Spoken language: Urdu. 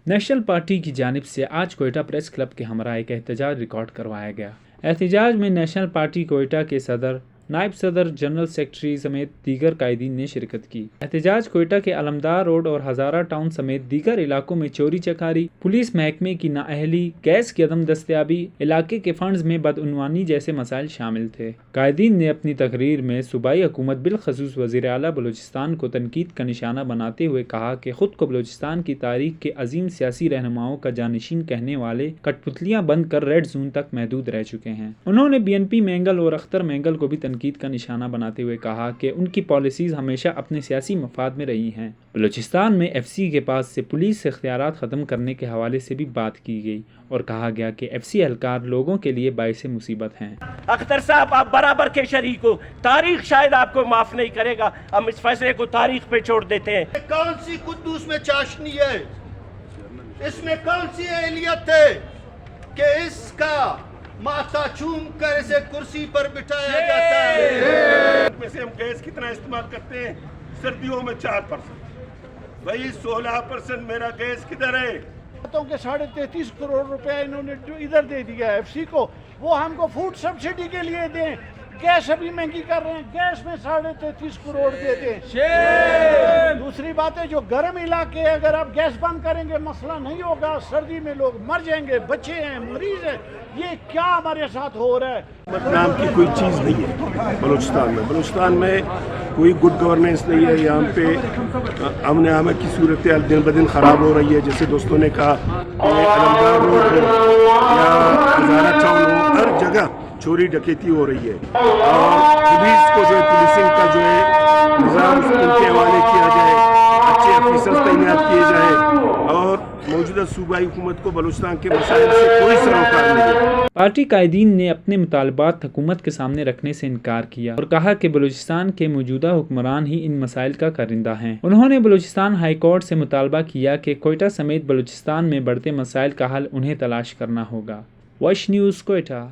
نیشنل پارٹی کی جانب سے آج کوئٹہ پریس کلب کے ہمراہ ایک احتجاج ریکارڈ کروایا گیا۔ احتجاج میں نیشنل پارٹی کوئٹہ کے صدر، نائب صدر، جنرل سیکرٹری سمیت دیگر قائدین نے شرکت کی۔ احتجاج کوئٹہ کے علمدار روڈ اور ہزارہ ٹاؤن سمیت دیگر علاقوں میں چوری چکاری، پولیس محکمے کی نااہلی، گیس کی عدم دستیابی، علاقے کے فنڈز میں بدعنوانی جیسے مسائل شامل تھے۔ قائدین نے اپنی تقریر میں صوبائی حکومت بالخصوص وزیر اعلیٰ بلوچستان کو تنقید کا نشانہ بناتے ہوئے کہا کہ خود کو بلوچستان کی تاریخ کے عظیم سیاسی رہنماؤں کا جانشین کہنے والے کٹ پتلیاں بند کر ریڈ زون تک محدود رہ چکے ہیں۔ انہوں نے BNP مینگل اور اختر مینگل کو بھی تنقید کا نشانہ بناتے ہوئے کہا کہ ان کی پالیسیز ہمیشہ اپنے سیاسی مفاد میں رہی ہیں۔ بلوچستان میں FC کے پاس سے پولیس سے اختیارات ختم کرنے کے حوالے سے بھی بات کی گئی اور کہا گیا کہ FC اہلکار لوگوں کے لیے باعث مصیبت ہیں۔ اختر صاحب، آپ برابر کے شریک ہو، تاریخ شاید آپ کو معاف نہیں کرے گا، ہم اس فیصلے کو تاریخ پہ چھوڑ دیتے ہیں۔ کون سی قدوس میں چاشنی ہے؟ اس میں کون سی اہلیت ہے کہ اس کا ماتھا چوم کر اسے کرسی پر بٹھایا جاتا ہے؟ میں سے ہم گیس کتنا استعمال کرتے ہیں؟ سردیوں میں 4%، وہی 16% میرا گیس کدھر ہے؟ کہ 33.5 کروڑ روپے انہوں نے جو ادھر دے دیا ہے FC کو، وہ ہم کو فوڈ سبسڈی کے لیے دیں۔ گیس ابھی مہنگی کر رہے ہیں، گیس میں 33.5 کروڑ دے دیں۔ دوسری بات ہے جو گرم علاقے ہیں، اگر آپ گیس بند کریں گے مسئلہ نہیں ہوگا، سردی میں لوگ مر جائیں گے، بچے ہیں، مریض ہیں۔ یہ کیا ہمارے ساتھ ہو رہا ہے؟ نام کی کوئی چیز نہیں ہے بلوچستان میں کوئی گڈ گورننس نہیں ہے۔ یہاں پہ امن امن کی صورتحال دن بدن خراب ہو رہی ہے۔ جیسے دوستوں نے کہا کہ علمدار روڈ ہو یا ہزارہ ٹاؤن ہو، ہر جگہ چوری ڈکیتی ہو رہی ہے، اور پولیس کو جو ہے پولیسنگ کا جو ہے نظام ان کے حوالے کیا جائے، اچھے افیسر تعینات کیے جائیں، اور موجودہ صوبائی حکومت کو بلوچستان کے مسائل سے کوئی سروکار نہیں ہے۔ پارٹی قائدین نے اپنے مطالبات حکومت کے سامنے رکھنے سے انکار کیا اور کہا کہ بلوچستان کے موجودہ حکمران ہی ان مسائل کا کارندہ ہیں۔ انہوں نے بلوچستان ہائی کورٹ سے مطالبہ کیا کہ کوئٹہ سمیت بلوچستان میں بڑھتے مسائل کا حل انہیں تلاش کرنا ہوگا۔ Wash news, Quetta.